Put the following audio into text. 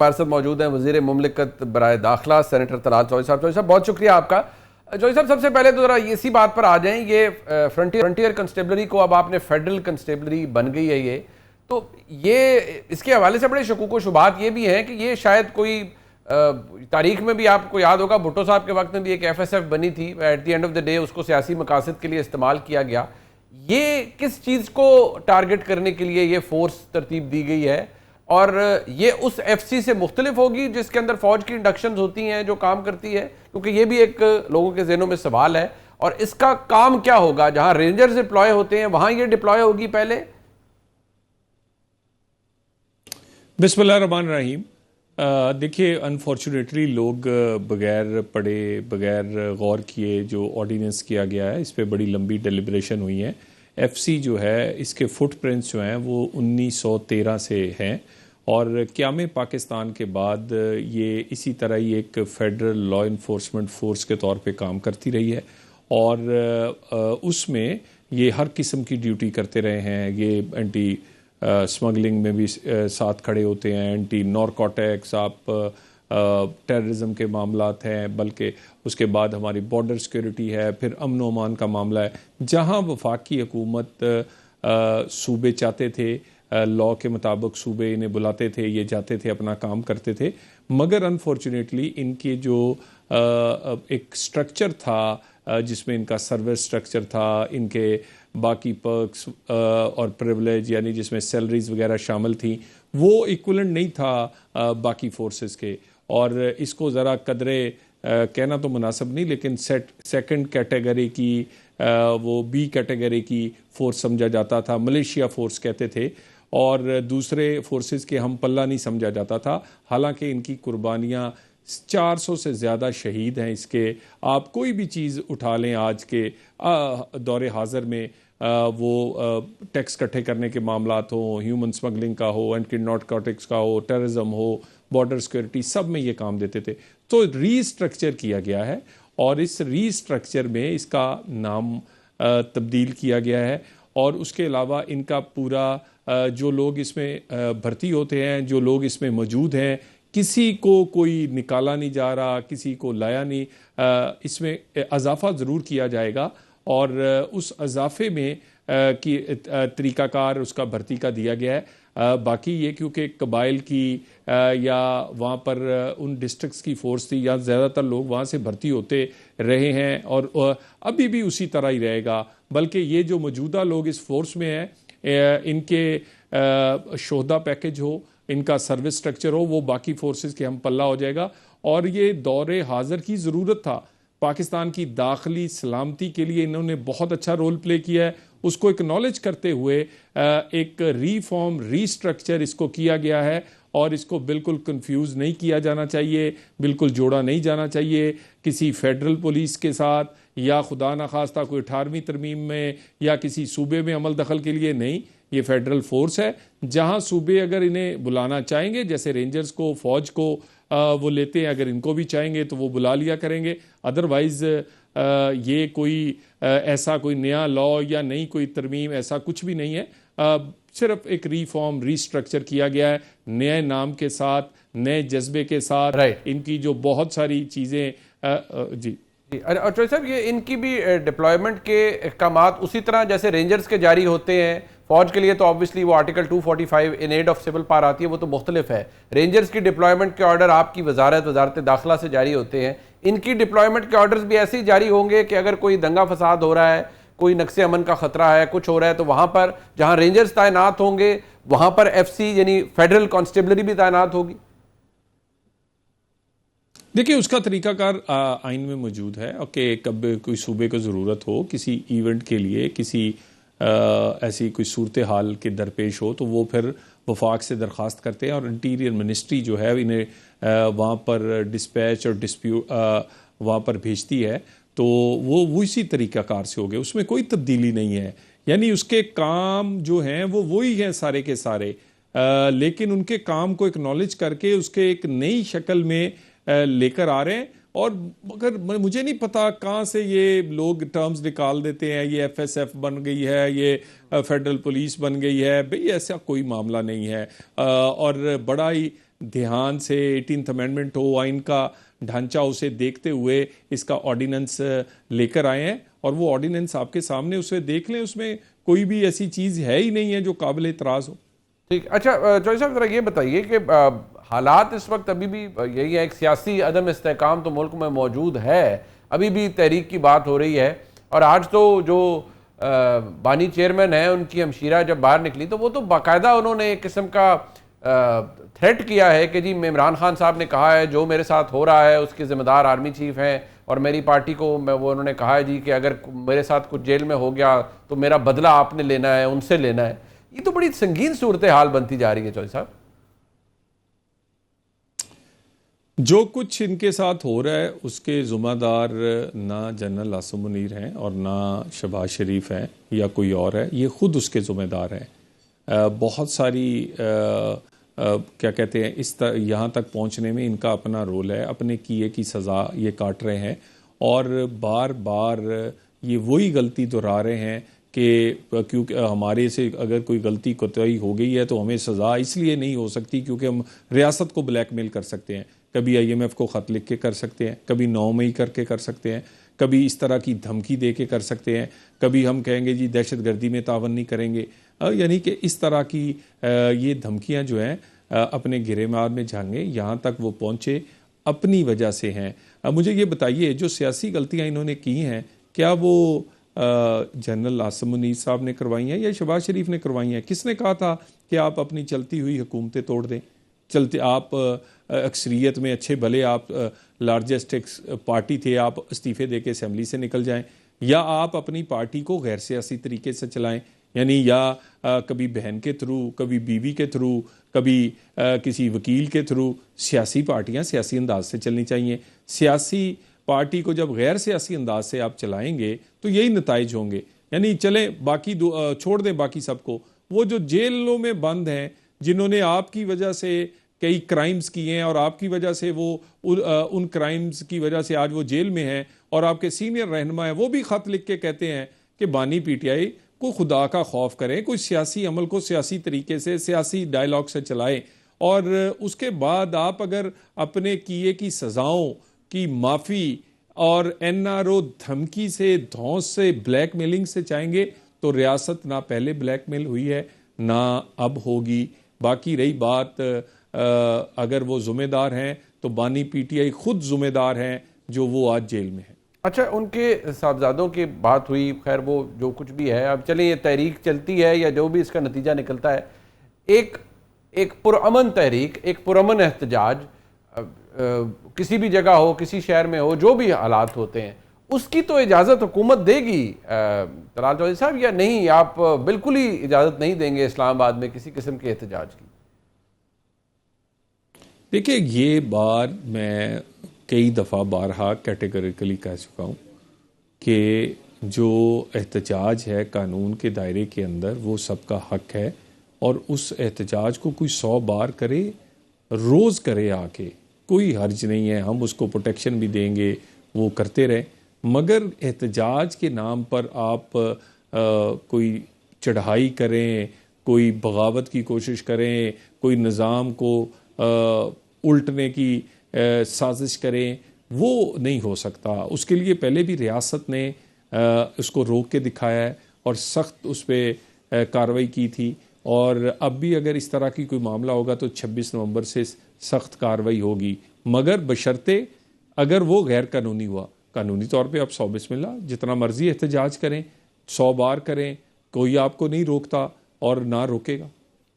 हमारे साथ मौजूद हैं वज़ीर मुमलिकत बराए दाखिला सेनेटर तलाल चौधरी साहब। चौधरी साहब बहुत शुक्रिया आपका। चौधरी साहब सबसे पहले तो ज़रा इसी बात पर आ जाएं, ये फ्रंटियर कंस्टेबलरी को अब आपने फेडरल कंस्टेबलरी बन गई है, ये तो ये इसके हवाले से बड़े शकूक व शुबात ये भी हैं कि ये शायद कोई तारीख में भी आपको याद होगा भुट्टो साहब के वक्त में भी एक FSF बनी थी, at the end of the day उसको सियासी मकासद के लिए इस्तेमाल किया गया। ये किस चीज़ को टारगेट करने के लिए ये फोर्स तरतीब दी गई है और ये उस FC से मुख्तलिफ होगी जिसके अंदर फौज की इंडक्शन होती हैं जो काम करती है? क्योंकि ये भी एक लोगों के ज़हनों में सवाल है। और इसका काम क्या होगा? जहां रेंजर्स डिप्लॉय होते हैं वहां ये डिप्लॉय होगी पहले? बिस्मिल्लाह रहमान रहीम। देखिए, अनफॉर्चुनेटली लोग बगैर पढ़े बगैर गौर किए जो ऑर्डिनेंस किया गया है इस पर बड़ी लंबी डेलिब्रेशन हुई है। FC जो है इसके फुटप्रिंट्स जो हैं वो 1913 से हैं और क़याम पाकिस्तान के बाद ये इसी तरह ही एक फेडरल लॉ इन्फोर्समेंट फोर्स के तौर पे काम करती रही है और उसमें ये हर किस्म की ड्यूटी करते रहे हैं। ये एंटी स्मगलिंग में भी साथ खड़े होते हैं, एंटी नारकोटिक्स, आप टेररिज्म के मामलात हैं, बल्कि उसके बाद हमारी बॉर्डर सिक्योरिटी है, फिर अमन व अमान का मामला है। जहां वफाकी हुकूमत सूबे चाहते थे, लॉ के मुताबिक सूबे इन्हें बुलाते थे, ये जाते थे, अपना काम करते थे। मगर अनफॉर्चुनेटली इनके जो एक स्ट्रक्चर था जिसमें इनका सर्विस स्ट्रक्चर था, इनके बाकी पर्क्स और प्रिविलेज यानी जिसमें सैलरीज वगैरह शामिल थी, वो इक्वलेंट नहीं था बाकी फोर्सेस के। और इसको ज़रा कदरे कहना तो मुनासिब नहीं, लेकिन सेकंड कैटेगरी की वो B कैटेगरी की फोर्स समझा जाता था, मलेशिया फोर्स कहते थे, और दूसरे फोर्सेस के हम पल्ला नहीं समझा जाता था। हालांकि इनकी कुर्बानियाँ 400 से ज़्यादा शहीद हैं। इसके आप कोई भी चीज़ उठा लें आज के दौरे हाज़र में, वो टैक्स इकट्ठे करने के मामलात हो, ह्यूमन स्मगलिंग का हो, एंटी नारकोटिक्स का हो, टेररिज्म हो, बॉर्डर सिक्योरिटी, सब में ये काम देते थे। तो रीस्ट्रक्चर किया गया है और इस रीस्ट्रक्चर में इसका नाम तब्दील किया गया है और उसके अलावा इनका पूरा जो लोग इसमें भर्ती होते हैं, जो लोग इसमें मौजूद हैं, किसी को कोई निकाला नहीं जा रहा, किसी को लाया नहीं, इसमें इजाफा ज़रूर किया जाएगा और उस इजाफे में की तरीक़ाकार उसका भर्ती का दिया गया है। बाकी ये क्योंकि कबाइल की या वहाँ पर उन डिस्ट्रिक्ट्स की फोर्स थी, या ज़्यादातर लोग वहाँ से भर्ती होते रहे हैं और अभी भी उसी तरह ही रहेगा। बल्कि ये जो मौजूदा लोग इस फोर्स में हैं, इनके शोहदा पैकेज हो, इनका सर्विस स्ट्रक्चर हो, वो बाकी फोर्सेस के हम पल्ला हो जाएगा। और ये दौरे हाजिर की ज़रूरत था। पाकिस्तान की दाखिली सलामती के लिए इन्होंने बहुत अच्छा रोल प्ले किया है, उसको एक्नॉलेज करते हुए एक रीफॉर्म रीस्ट्रक्चर इसको किया गया है और इसको बिल्कुल कंफ्यूज नहीं किया जाना चाहिए, बिल्कुल जोड़ा नहीं जाना चाहिए किसी फेडरल पुलिस के साथ, या खुदा न खास्ता कोई 18वीं तरमीम में या किसी सूबे में अमल दखल के लिए नहीं। ये फेडरल फोर्स है, जहां सूबे अगर इन्हें बुलाना चाहेंगे, जैसे रेंजर्स को, फौज को वो लेते हैं, अगर इनको भी चाहेंगे तो वो बुला लिया करेंगे। अदरवाइज ये कोई ऐसा कोई नया लॉ या नई कोई तरमीम ऐसा कुछ भी नहीं है। सिर्फ एक रीफॉर्म रीस्ट्रक्चर किया गया है, नए नाम के साथ, नए जज्बे के साथ। इनकी जो बहुत सारी चीज़ें जी और चौधरी साहब, ये इनकी भी डिप्लॉयमेंट के अहकामात उसी तरह जैसे रेंजर्स के जारी होते हैं। फौज के लिए तो ऑब्वियसली वो article 245 in aid of civil power आती है, वो तो मुख्तलिफ है। रेंजर्स की डिप्लॉयमेंट के ऑर्डर आपकी वजारत दाखिला से जारी होते हैं। इनकी डिप्लॉयमेंट के ऑर्डर्स भी ऐसे ही जारी होंगे कि अगर कोई दंगा फसाद हो रहा है, कोई नक्शे अमन का खतरा है, कुछ हो रहा है, तो वहां पर जहां रेंजर्स तैनात होंगे वहां पर FC यानी फेडरल कांस्टेबलरी भी तैनात होगी? देखिए, उसका तरीकाकार आइन में मौजूद है कि कब कोई सूबे को ज़रूरत हो किसी इवेंट के लिए, किसी ऐसी कोई सूरत हाल के दरपेश हो, तो वो फिर वफाक से दरख्वास्त करते हैं और इंटीरियर मिनिस्ट्री जो है इन्हें वहाँ पर डिस्पैच और डिस्प्यूट वहाँ पर भेजती है। तो वो इसी तरीकाकार से हो गए, उसमें कोई तब्दीली नहीं है। यानी उसके काम जो हैं वो वही हैं सारे के सारे, लेकिन उनके काम को एक्नॉलेज करके उसके एक नई शक्ल में लेकर आ रहे हैं। और मगर मुझे नहीं पता कहाँ से ये लोग टर्म्स निकाल देते हैं, ये FSF बन गई है, ये फेडरल पुलिस बन गई है। भाई ऐसा कोई मामला नहीं है। और बड़ा ही ध्यान से 18th अमेंडमेंट हो, आइन का ढांचा उसे देखते हुए इसका ऑर्डिनेंस लेकर आए हैं, और वो ऑर्डिनेंस आपके सामने उसे देख लें, उसमें कोई भी ऐसी चीज़ है ही नहीं है जो काबिल इतराज़ हो। ठीक। अच्छा चौधरी साहब, जरा ये बताइए कि हालात इस वक्त अभी भी यही है, एक सियासी अदम इस्तेहकाम तो मुल्क में मौजूद है, अभी भी तहरीक की बात हो रही है, और आज तो जो बानी चेयरमैन है उनकी हमशीरा जब बाहर निकली तो वो तो बाकायदा उन्होंने एक किस्म का थ्रेट किया है कि जी इमरान खान साहब ने कहा है जो मेरे साथ हो रहा है उसके ज़िम्मेदार आर्मी चीफ हैं, और मेरी पार्टी को वो उन्होंने कहा है जी कि अगर मेरे साथ कुछ जेल में हो गया तो मेरा बदला आपने लेना है, उनसे लेना है। ये तो बड़ी संगीन सूरत हाल बनती जा रही है चौधरी साहब। जो कुछ इनके साथ हो रहा है उसके ज़िम्मेदार ना जनरल आसिम मुनीर हैं और ना शहबाज शरीफ हैं या कोई और है, ये ख़ुद उसके ज़िम्मेदार हैं। बहुत सारी क्या कहते हैं इस यहाँ तक पहुँचने में इनका अपना रोल है, अपने किए की सज़ा ये काट रहे हैं, और बार बार ये वही गलती दोहरा रहे हैं कि क्योंकि हमारे से अगर कोई गलती कोताही हो गई है तो हमें सज़ा इसलिए नहीं हो सकती क्योंकि हम रियासत को ब्लैकमेल कर सकते हैं, कभी IMF को ख़त लिख के कर सकते हैं, कभी 9 मई करके कर सकते हैं, कभी इस तरह की धमकी दे के कर सकते हैं, कभी हम कहेंगे जी दहशत गर्दी में तावन नहीं करेंगे। यानी कि इस तरह की ये धमकियां जो हैं अपने गिरेमार में झांगे यहाँ तक वो पहुँचे अपनी वजह से हैं। मुझे ये बताइए जो सियासी गलतियाँ इन्होंने की हैं क्या वो जनरल आसिम मुनीर साहब ने करवाई हैं या शहबाज शरीफ ने करवाई हैं? किसने कहा था कि आप अपनी चलती हुई हुकूमतें तोड़ दें, चलते आप अक्सरियत में अच्छे भले आप लार्जेस्ट पार्टी थे, आप इस्तीफ़े दे के असम्बली से निकल जाएं, या आप अपनी पार्टी को गैर सियासी तरीके से चलाएं, यानी या कभी बहन के थ्रू, कभी बीवी के थ्रू, कभी किसी वकील के थ्रू। सियासी पार्टियां सियासी अंदाज से चलनी चाहिए। सियासी पार्टी को जब गैर सियासी अंदाज से आप चलाएंगे तो यही नताइज होंगे। यानी चले बाकी छोड़ दें बाकी सबको, वो जो जेलों में बंद हैं जिन्होंने आपकी वजह से कई क्राइम्स किए हैं और आपकी वजह से वो उन क्राइम्स की वजह से आज वो जेल में हैं, और आपके सीनियर रहनुमा हैं वो भी ख़त लिख के कहते हैं कि बानी PTI को खुदा का खौफ करें, कोई सियासी अमल को सियासी तरीके से सियासी डायलॉग से चलाएं, और उसके बाद आप अगर अपने किए की सज़ाओं की माफ़ी और NRO धमकी से, धौंस से, ब्लैकमेलिंग से चाहेंगे तो रियासत ना पहले ब्लैकमेल हुई है ना अब होगी। बाकी रही बात अगर वो ज़िम्मेदार हैं तो बानी PTI खुद ज़िम्मेदार हैं जो वो आज जेल में है। अच्छा, उनके साहबजादों की बात हुई, खैर वो जो कुछ भी है, अब चलें ये तहरीक चलती है या जो भी इसका नतीजा निकलता है, एक पुरअमन तहरीक, एक पुरअमन एहतजाज किसी भी जगह हो, किसी शहर में हो, जो भी हालात होते हैं उसकी तो इजाज़त हुकूमत देगी तलाल चौधरी साहब, या नहीं? आप बिल्कुल ही इजाज़त नहीं देंगे इस्लामाबाद में किसी किस्म के एहतजाज की? देखिए, ये बात मैं कई दफ़ा बारहा कैटेगरिकली कह चुका हूँ कि जो एहतजाज है कानून के दायरे के अंदर वो सबका हक है, और उस एहतजाज को कोई 100 बार करे, रोज़ करे आके, कोई हर्ज नहीं है, हम उसको प्रोटेक्शन भी देंगे, वो करते रहे। मगर एहतजाज के नाम पर आप कोई चढ़ाई करें, कोई बगावत की कोशिश करें, कोई निज़ाम को उल्टने की साजिश करें, वो नहीं हो सकता। उसके लिए पहले भी रियासत ने उसको रोक के दिखाया है और सख्त उस पर कार्रवाई की थी, और अब भी अगर इस तरह की कोई मामला होगा तो 26 नवंबर से सख्त कार्रवाई होगी, मगर बशर्ते अगर वो गैर कानूनी हुआ। कानूनी तौर पे आप 100 बिस्मिल्लाह जितना मर्जी एहतजाज करें, 100 बार करें, कोई आपको नहीं रोकता और ना रोकेगा।